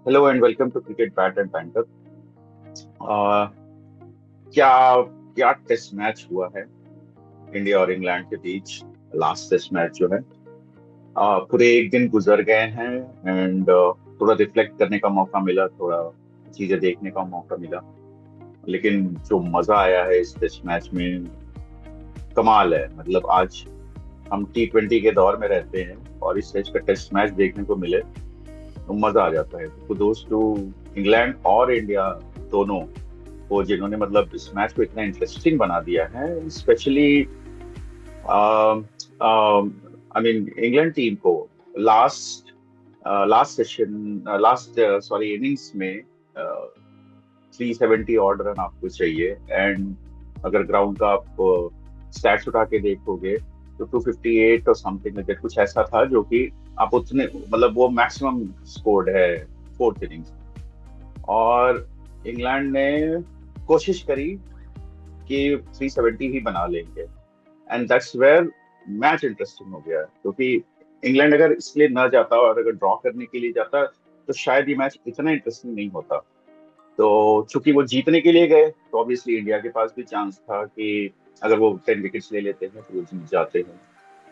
Hello and welcome to cricket bat and banter. क्या क्या test match हुआ है इंडिया और इंग्लैंड के बीच। लास्ट टेस्ट मैच जो है, पूरे एक दिन गुजर गए हैं एंड थोड़ा रिफ्लेक्ट करने का मौका मिला, थोड़ा चीजें देखने का मौका मिला। लेकिन जो मजा आया है इस टेस्ट मैच में, कमाल है। मतलब आज हम T20 के दौर में रहते हैं और इस टेस्ट का टेस्ट मैच देखने को मिले तो मजा आ जाता है। तो दोस्तों, इंग्लैंड और इंडिया दोनों को जिन्होंने मतलब इस मैच को इतना इंटरेस्टिंग बना दिया है, specially I mean England team को लास्ट सॉरी इनिंग्स में 370 ऑर्डर रन आपको चाहिए। एंड अगर ग्राउंड का आप स्टैट्स उठा के देखोगे तो 258 और समथिंग कुछ ऐसा था, जो कि आप उतने मतलब वो मैक्सिमम स्कोर्ड है फोर्थ इनिंग्स। और इंग्लैंड ने कोशिश करी कि 370 ही बना लेंगे, and that's where match interesting हो गया। क्योंकि इंग्लैंड अगर इसलिए ना जाता और अगर ड्रॉ करने के लिए जाता तो शायद ये मैच इतना इंटरेस्टिंग नहीं होता। तो चूंकि वो जीतने के लिए गए तो ऑब्वियसली इंडिया के पास भी चांस था कि अगर वो 10 विकेट्स ले लेते हैं तो वो जीत जाते हैं।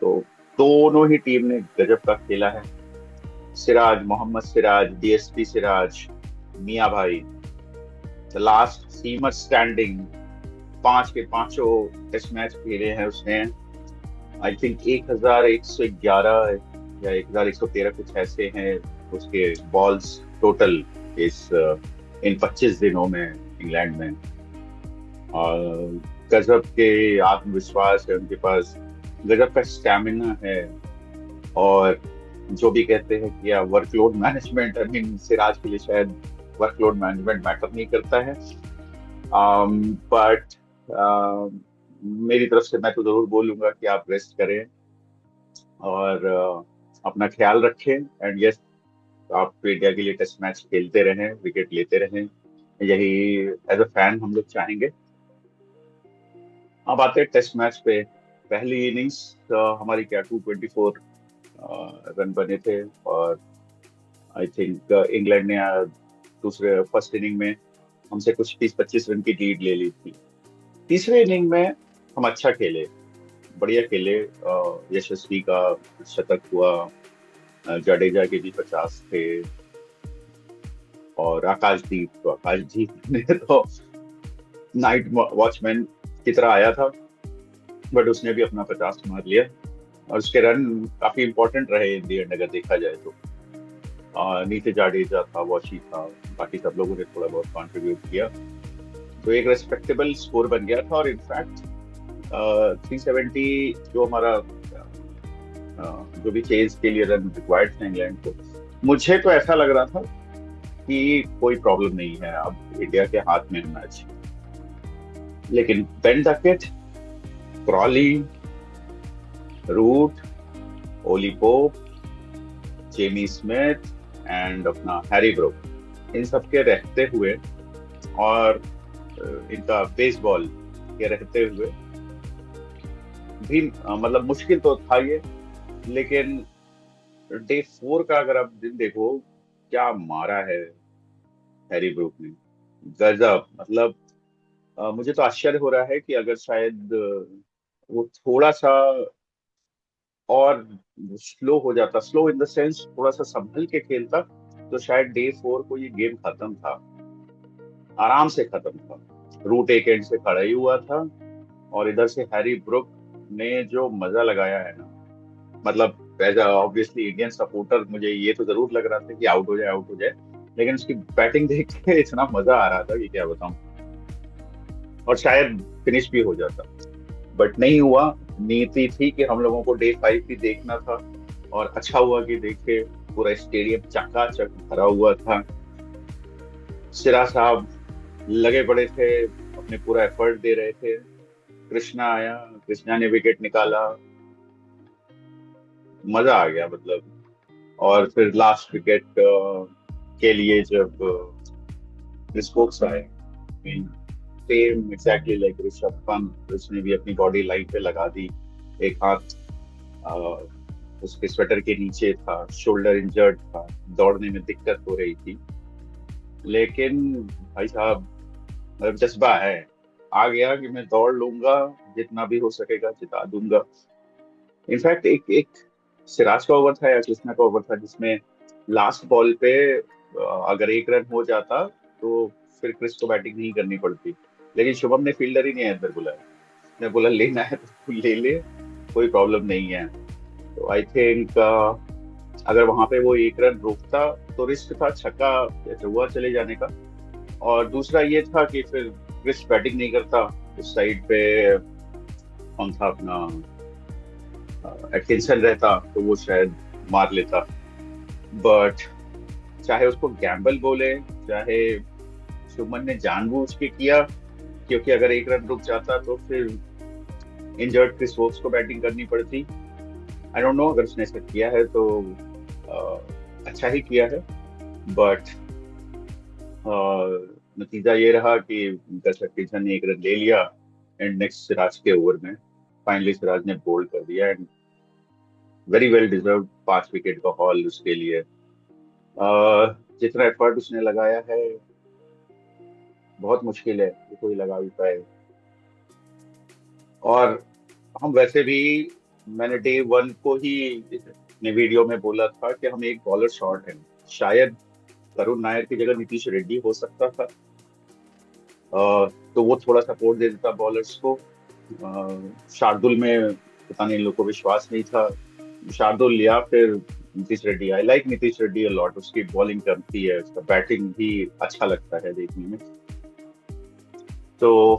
तो दोनों ही टीम ने गजब का खेला है। सिराज, मोहम्मद सिराज, DSP सिराज, मियां भाई, द लास्ट सीमर स्टैंडिंग, पांच के पांचों टेस्ट मैच खेले हैं उसने। आई थिंक 1111 या 1113 कुछ ऐसे हैं उसके बॉल्स टोटल इस इन 25 दिनों में इंग्लैंड में। और गजब के आत्मविश्वास है उनके पास, गजब का स्टैमिना है। और जो भी कहते हैं कि workload management, I mean Siraj के लिए शायद वर्कलोड मैनेजमेंट मैटर नहीं करता है। बट मेरी तरफ से मैं तो जरूर बोलूंगा कि आप रेस्ट करें और अपना ख्याल रखें। एंड यस, आप इंडिया के लिए टेस्ट मैच खेलते रहें, विकेट लेते रहें, यही एज अ फैन हम लोग चाहेंगे। अब आते हैं टेस्ट मैच पे। पहली इनिंग्स हमारी क्या 224 रन बने थे, और आई थिंक इंग्लैंड ने दूसरे फर्स्ट इनिंग में हमसे कुछ 30-25 रन की लीड ले ली थी। तीसरे इनिंग में हम अच्छा खेले, बढ़िया खेले। यशस्वी का शतक हुआ, जडेजा के भी 50 थे, और आकाशदीप ने तो नाइट वॉचमैन की तरह आया था, बट उसने भी अपना 50 मार लिया। और उसके रन काफी इंपॉर्टेंट रहे इन दी एंड, अगर देखा जाए तो। नीचे जाडेजा था, वॉशी था, बाकी सब लोगों ने थोड़ा बहुत कंट्रीब्यूट किया, तो एक रेस्पेक्टेबल स्कोर बन गया था। और इनफैक्ट 370 जो हमारा जो भी चेज के लिए रन रिक्वायर्ड थे इंग्लैंड को, मुझे तो ऐसा लग रहा था कि कोई प्रॉब्लम नहीं है, अब इंडिया के हाथ में मैच। लेकिन Ben Duckett, Crawley, Root, Ollie Pope, Jamie Smith and अपना हैरी ब्रूक, इन सब के रहते हुए और इनका बेसबॉल के रहते हुए भी मतलब मुश्किल तो था ये। लेकिन डे 4 का अगर आप दिन देखो, क्या मारा है हैरी ब्रूक ने, गजब। मतलब मुझे तो आश्चर्य हो रहा है कि अगर शायद वो थोड़ा सा और स्लो हो जाता, स्लो इन द सेंस थोड़ा सा संभल के खेलता, तो शायद डे 4 को ये गेम खत्म था, आराम से खत्म था। रूट एक एंड से खड़ा ही हुआ था, और इधर से हैरी ब्रूक ने जो मजा लगाया है ना, मतलब एज ऑब्वियसली इंडियन सपोर्टर मुझे ये तो जरूर लग रहा था कि आउट हो जाए, आउट हो जाए। लेकिन उसकी बैटिंग देख के इतना मजा आ रहा था कि क्या बताऊं। और शायद फिनिश भी हो जाता, बट नहीं हुआ। नीति थी कि हम लोगों को डे 5 भी देखना था, और अच्छा हुआ कि देखे। पूरा स्टेडियम चकाचक भरा हुआ था। सिरा साहब लगे पड़े थे, अपने पूरा एफर्ट दे रहे थे। कृष्णा आया, कृष्णा ने विकेट निकाला, मजा आ गया मतलब। और फिर लास्ट विकेट के लिए जब स्पोक्स आए, same exactly like Rishabh Pant, उसने भी अपनी बॉडी लाइन पे लगा दी। एक हाथ उसके स्वेटर के नीचे था, शोल्डर इंजर्ड था, दौड़ने में दिक्कत हो रही थी। लेकिन भाई साहब, मतलब जज्बा है, आ गया कि मैं दौड़ लूंगा, जितना भी हो सकेगा जिता दूंगा। इनफैक्ट एक एक सिराज का ओवर था या कृष्णा का ओवर था जिसमें लास्ट बॉल पे अगर एक रन हो जाता तो फिर क्रिस को बैटिंग नहीं करनी पड़ती। लेकिन शुभम ने फील्डर ही नहीं अंदर बुलाया, उसने बोला लेना है तो तू ले ले, कोई प्रॉब्लम नहीं है। तो आई थिंक अगर वहां पे वो एक रन रोकता तो रिस्क था छक्का या चौका चले जाने का। और दूसरा ये था कि फिर क्रिस बैटिंग नहीं करता, उस साइड पे कौन था अपना एटकिंसन रहता तो वो शायद मार लेता। बट चाहे उसको गैम्बल बोले, चाहे शुभमन ने जानबूझ के किया, क्योंकि अगर एक रन रुक जाता तो फिर इंजर्ड क्रिस वोक्स को बैटिंग करनी पड़ती। आई डोंट नो, अगर उसने ऐसा किया है तो अच्छा ही किया है। बट नतीजा ये रहा कि गस एटकिंसन ने एक रन ले लिया एंड नेक्स्ट सिराज के ओवर में फाइनली सिराज ने बोल्ड कर दिया and very well deserve 5 wicket का हॉल उसके लिए। जितना एफर्ट उसने लगाया है बहुत मुश्किल है कि कोई लगा भी पाए। और हम वैसे भी, मैंने डे वन को ही अपने वीडियो में बोला था कि हम एक बॉलर शॉर्ट हैं। शायद करुण नायर की जगह नीतीश रेड्डी हो सकता था, तो वो थोड़ा सपोर्ट दे देता बॉलर्स को। शार्दुल में पता नहीं, इन लोगों को विश्वास नहीं था, शार्दुल लिया, फिर Nitish Reddy. I like Nitish Reddy a lot, उसकी बॉलिंग करती है, उसका बैटिंग भी अच्छा लगता है देखने में। तो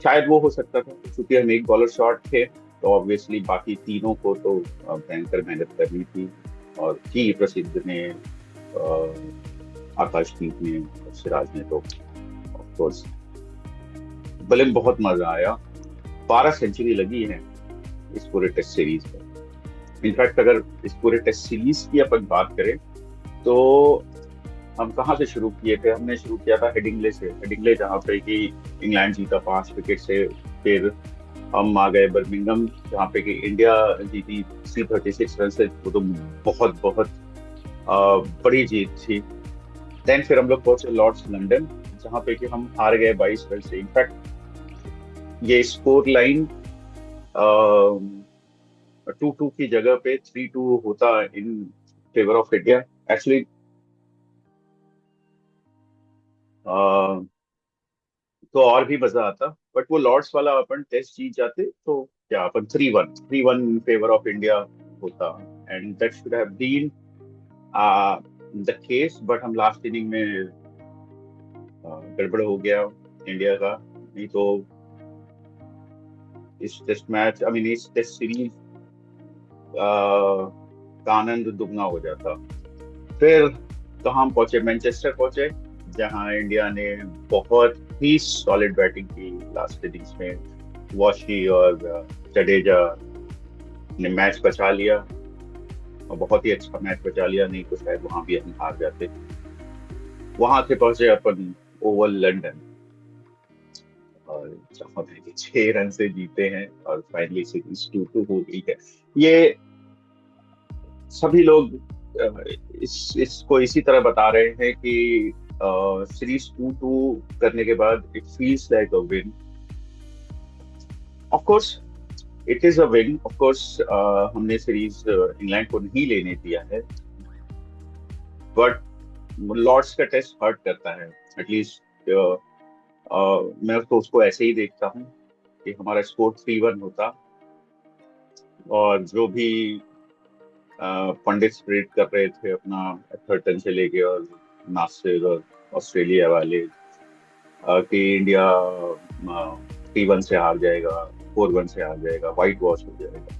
शायद वो हो सकता था, क्योंकि हम एक बॉलर शॉर्ट थे तो ऑब्वियसली बाकी तीनों को तो भयंकर मेहनत करनी थी। और की प्रसिद्ध ने, आकाशदीप ने और सिराज ने तो ऑफ कोर्स। भले बहुत मजा आया, 12 सेंचुरी लगी है इस पूरे टेस्ट सीरीज में। इनफैक्ट अगर इस पूरे टेस्ट सीरीज की अपन बात करें तो हम कहाँ से शुरू किए थे? हमने शुरू किया था हेडिंगले से। हेडिंगले जहाँ पे कि इंग्लैंड जीता 5 विकेट से। फिर हम आ गए बर्मिंघम जहाँ पे कि इंडिया जीती 36 रन से। वो तो बहुत बहुत बड़ी जीत थी। देन फिर हम लोग पहुंचे लॉर्ड्स लंदन जहाँ पे कि हम हार गए 22 रन से। इनफैक्ट ये स्कोर लाइन 2-2 की जगह पे 3-2 होता इन फेवर ऑफ इंडिया एक्चुअली। तो और भी मजा आता, बट वो लॉर्ड्स वाला अपन टेस्ट जीत जाते तो क्या अपन 3-1 इन फेवर ऑफ इंडिया होता। And that should have been the case, but हम लास्ट इनिंग में गड़बड़ हो गया इंडिया का। नहीं तो इस टेस्ट मैच, आई मीन इस टेस्ट सीरीज का आनंद दुगना हो जाता। फिर तो हम पहुंचे, मैनचेस्टर पहुंचे, जहां इंडिया ने बहुत ही सॉलिड बैटिंग की लास्ट इनिंग्स में। वॉशी और जडेजा ने मैच बचा लिया, और बहुत ही अच्छा मैच बचा लिया, नहीं तो शायद वहां भी हम हार जाते। वहां से पहुंचे अपन ओवल लंदन, और जहां पे 6 रन से जीते हैं और फाइनली सीरीज 2-2 हो गई है। ये सभी लोग इसको इसी तरह बता रहे हैं कि सीरीज 2-2 करने के बाद it feels like a win. Of course it is a win, of course. हमने सीरीज इंग्लैंड को नहीं लेने दिया है, बट लॉर्ड्स का टेस्ट हर्ट करता है। एटलीस्ट मैं तो उसको ऐसे ही देखता हूँ कि हमारा स्कोर 3-1 होता, और जो भी पंडित स्प्रेड कर रहे थे अपना एथर्टन से लेके और नासिर और ऑस्ट्रेलिया वाले, कि इंडिया 3-1 से हार जाएगा, 4-1 से हार जाएगा, व्हाइट वॉश हो जाएगा,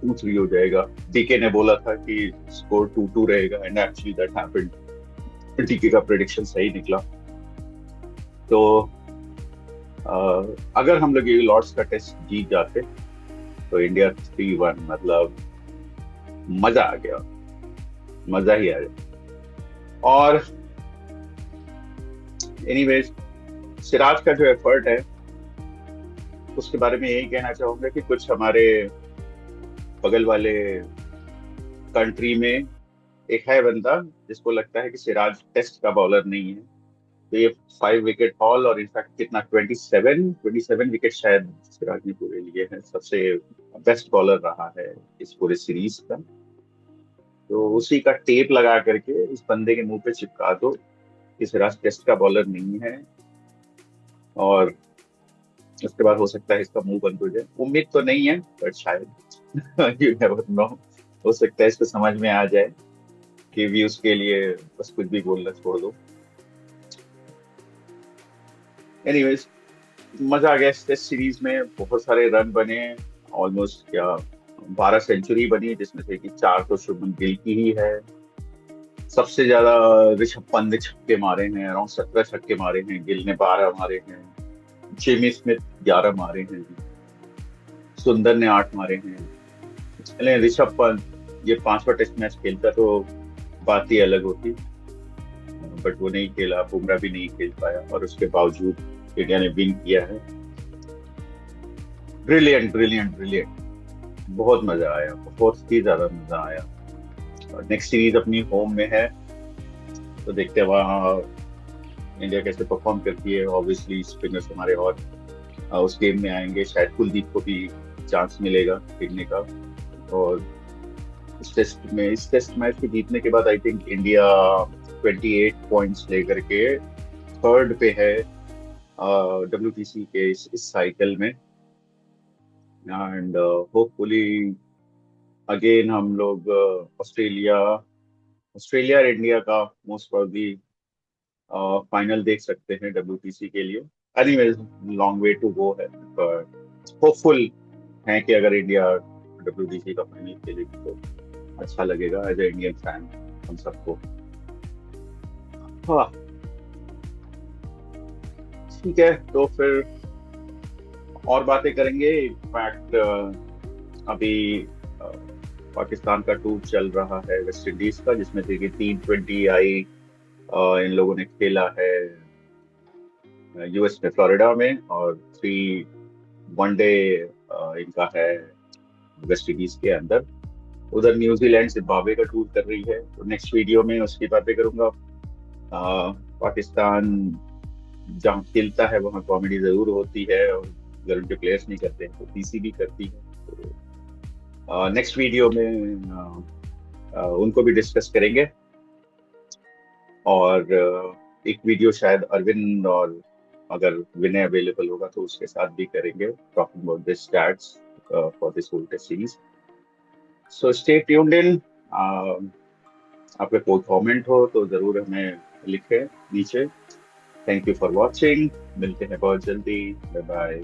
2-3 हो जाएगा। डीके ने बोला था कि स्कोर 2-2 रहेगा, and actually that happened. DK का प्रेडिक्शन सही निकला। तो अगर हम लोग ये लॉर्ड्स का टेस्ट जीत जाते तो इंडिया 3-1, मतलब मजा आ गया, मजा ही आ गया। और एनीवेज, सिराज का जो एफर्ट है उसके बारे में यही कहना चाहूंगा कि कुछ हमारे बगल वाले कंट्री में एक है बंदा जिसको लगता है कि सिराज टेस्ट का बॉलर नहीं है। तो ये 5 विकेट हॉल, और इनफैक्ट कितना 27 विकेट शायद सिराज ने पूरे लिए हैं। सबसे बेस्ट बॉलर रहा है इस पूरे सीरीज का। तो उसी का टेप लगा करके इस बंदे के मुंह पे चिपका दो कि सिराज टेस्ट का बॉलर नहीं है, और उसके बाद हो सकता है इसका मुंह बंद हो जाए। उम्मीद तो नहीं है, बट शायद यू नेवर नो, हो सकता है इसको समझ में आ जाए कि व्यूज के लिए बस कुछ भी बोलना छोड़ दो। एनीवेज, मजा आ गया इस टेस्ट सीरीज में। बहुत सारे रन बने, ऑलमोस्ट क्या 12 सेंचुरी बनी, जिसमें से कि 4 तो शुभमन गिल की ही है। सबसे ज्यादा ऋषभ पंत ने छक्के मारे हैं, अराउंड 17 छक्के मारे हैं। गिल ने 12 मारे हैं। जेमी स्मिथ 11 मारे हैं। सुंदर ने 8 मारे हैं। चले ऋषभ पंत ये 5वां टेस्ट मैच खेलता तो बात ही अलग होती, बट वो नहीं खेला। बुमराह भी नहीं खेल पाया, और उसके बावजूद इंडिया ने विन किया है। Brilliant brilliant brilliant. बहुत मजा आया, बहुत ही ज्यादा मजा आया। नेक्स्ट सीरीज अपनी होम में है, तो देखते हैं वहाँ इंडिया कैसे परफॉर्म करती है। ऑब्वियसली स्पिनर्स हमारे और उस गेम में आएंगे। शायद कुलदीप को भी चांस मिलेगा खेलने का। और इस टेस्ट मैच को जीतने के बाद आई थिंक इंडिया 28 पॉइंट्स लेकर के थर्ड पे है WTC के इस साइकिल में। एंड होपफुली अगेन हम लोग ऑस्ट्रेलिया ऑस्ट्रेलिया और इंडिया का मोस्ट प्रोबेबली फाइनल देख सकते हैं WTC के लिए। Anyways, long way to go है, बट होपफुल है कि अगर इंडिया WTC का फाइनल खेलेगी तो अच्छा लगेगा एज ए इंडियन फैन हम सबको। हाँ, ठीक है, तो फिर और बातें करेंगे। इनफैक्ट अभी अ, पाकिस्तान का टूर चल रहा है वेस्ट इंडीज का, जिसमें से कि 3 20 आई इन लोगों ने खेला है US में, फ्लोरिडा में, और 3 वनडे इनका है वेस्ट इंडीज के अंदर। उधर न्यूजीलैंड जिम्बाब्वे का टूर कर रही है, तो नेक्स्ट वीडियो में उसकी बातें करूंगा। पाकिस्तान जहाँ खेलता है वहाँ कॉमेडी जरूर होती है, और अगर उनके प्लेयर्स नहीं करते हैं तो PC भी करती है। तो नेक्स्ट वीडियो में उनको भी डिस्कस करेंगे। और एक वीडियो शायद अरविंद, और अगर विनय अवेलेबल होगा तो उसके साथ भी करेंगे, talking about the stats for this whole test series. So stay tuned in. आपका कोई कमेंट हो तो जरूर हमें लिखें नीचे। Thank you for watching. मिलते हैं बहुत जल्दी। Bye bye.